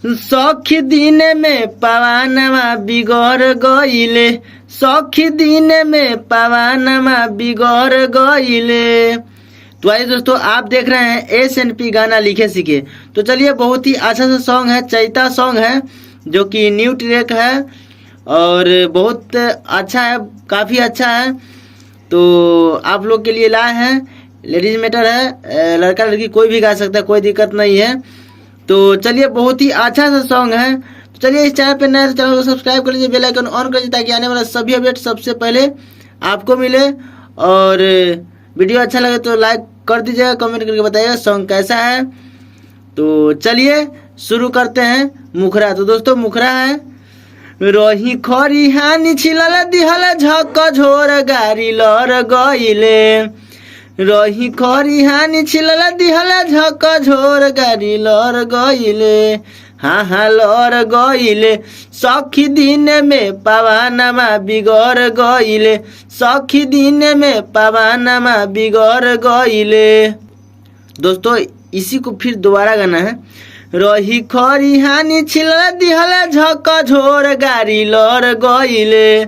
सखी दिन में पवानमा बिगड़ गईले, सखी दिन में पवानमा बिगड़ गईले। तो आइए दोस्तों, आप देख रहे हैं SNP गाना लिखे सीखे। तो चलिए, बहुत ही अच्छा सा सॉन्ग है, चैता सॉन्ग है जो कि न्यू ट्रैक है और बहुत अच्छा है, काफ़ी अच्छा है। तो आप लोग के लिए लाए हैं, लेडीज मैटर है, लड़का लड़की कोई भी गा सकता है, कोई दिक्कत नहीं है। तो चलिए, बहुत ही अच्छा सा सॉन्ग है। तो चलिए, इस चैनल पे नए, चैनल को सब्सक्राइब कर लीजिए, बेल आइकन ऑन कर लीजिए ताकि आने वाला सभी अपडेट सबसे पहले आपको मिले। और वीडियो अच्छा लगे तो लाइक कर दीजिएगा, कमेंट करके बताइएगा सॉन्ग कैसा है। तो चलिए शुरू करते हैं। मुखरा। तो दोस्तों, मुखरा है, रही खरी हानि छिलल दिहल झक झोर गारी लर गईले, रही खरी हानि छिलल दिहल झक झोर गारी लर गईले, हाँ हाँ लर गईले, सखी दिन में पवानमा बिगड़ गईले, सखी दिन में पवानमा बिगड़ गईले। दोस्तों, इसी को फिर दोबारा गाना है। रही खरी हानि छिलल दिहल झक झोर गारी लर गईले,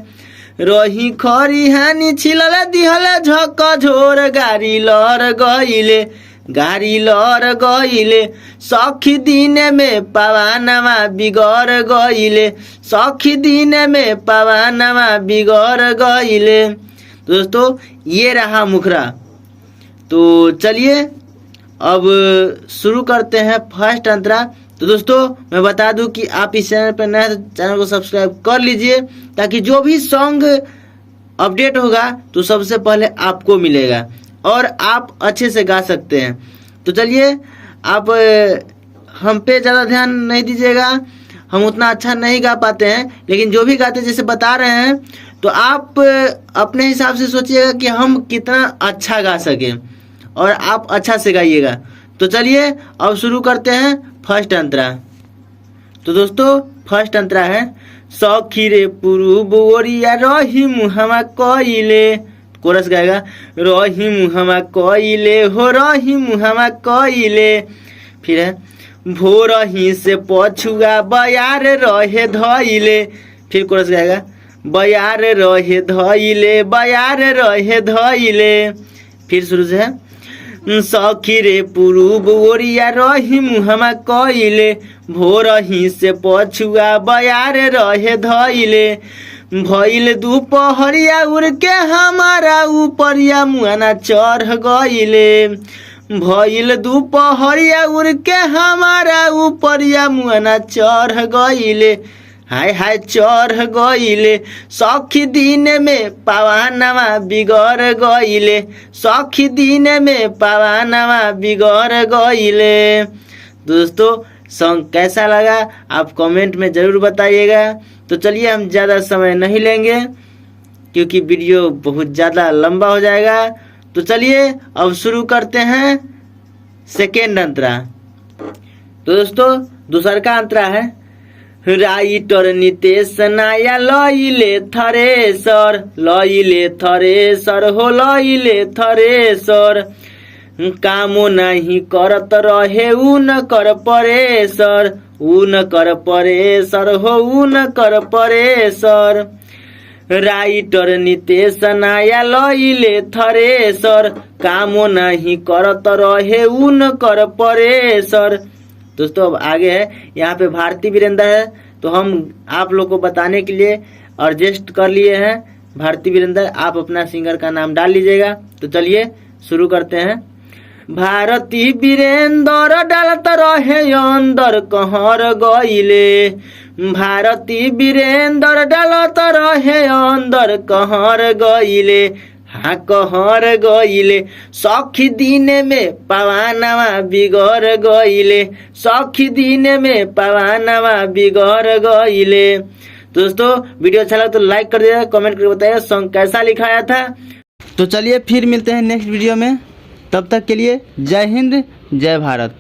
रही खरी हानि छिलल दिहल झक झोर गारी लर गईले, गारी लर गईले, सखी दिन में पवानमा बिगड़ गईले, सखी दिन में पवानमा बिगड़ गईले। दोस्तों, ये रहा मुखरा। तो चलिए अब शुरू करते हैं फर्स्ट अंतरा। तो दोस्तों, मैं बता दूं कि आप इस चैनल पर नए हैं तो चैनल को सब्सक्राइब कर लीजिए ताकि जो भी सॉन्ग अपडेट होगा तो सबसे पहले आपको मिलेगा और आप अच्छे से गा सकते हैं। तो चलिए, आप हम पे ज़्यादा ध्यान नहीं दीजिएगा, हम उतना अच्छा नहीं गा पाते हैं, लेकिन जो भी गाते जैसे बता रहे हैं तो आप अपने हिसाब से सोचिएगा कि हम कितना अच्छा गा सकें और आप अच्छा से गाइएगा। तो चलिए अब शुरू करते हैं फर्स्ट अंतरा। तो दोस्तों, फर्स्ट अंतरा है, सखी रे पुरुब ओरिया रही मुहमा कइले, कोरस गाएगा, रही मुहमा कइले हो रही मुहमा कइले। फिर है, भोरही से पछुआ बयार रहे धइले, फिर कोरस गाएगा, बयार रहे धइले बयार रहे धइले। फिर शुरू से है, सखी रे पुरुब ओरिया रही मुहमा कइले, भोरही से पछुआ बयार रहे धइले, भइल दुपहरिया उड़ के हमारा ऊपरिया मुआना चढ़ गइले, भइल दुपहरिया उड़ के हमारा ऊपरिया मुआना चढ़ गइले, हाय हाय चढ़ गइले, सखी दिन में पवानमा बिगड़ गइले, सखी दिन में पवानमा बिगड़ गइले। दोस्तों, सॉन्ग कैसा लगा आप कमेंट में ज़रूर बताइएगा। तो चलिए, हम ज़्यादा समय नहीं लेंगे क्योंकि वीडियो बहुत ज़्यादा लंबा हो जाएगा। तो चलिए अब शुरू करते हैं सेकेंड अंतरा। तो दोस्तों, दूसर का अंतरा है, राइटर नितेश नाया लइले थरेसर, लइले थरेसर हो लइले थरेसर, कामो नहीं करत रहे उ न कर परेसर, उ न कर परेसर हो उ न कर परेसर, राइटर नितेश नाया लइले थरेसर, कामो नहीं करत रहे उ न कर परेसर। दोस्तों, अब आगे है, यहाँ पे भारती वीरेंद्र है तो हम आप लोग को बताने के लिए एडजस्ट कर लिए हैं भारती वीरेंद्र। आप अपना सिंगर का नाम डाल लीजिएगा। तो चलिए शुरू करते हैं। भारती वीरेंद्र डालत रहे अंदर कहर गइले, भारती वीरेंद्र डालत रहे अंदर कहर गइले, हाँ कहर गइले, सखी दिन में पवानमा बिगड़ गइले, सखी दिन में पवानमा बिगड़ गइले। दोस्तों, वीडियो अच्छा लगा तो लाइक कर दीजिएगा, कमेंट करके बताइएगा सॉन्ग कैसा लिखाया था। तो चलिए फिर मिलते हैं नेक्स्ट वीडियो में, तब तक के लिए जय हिंद जय भारत।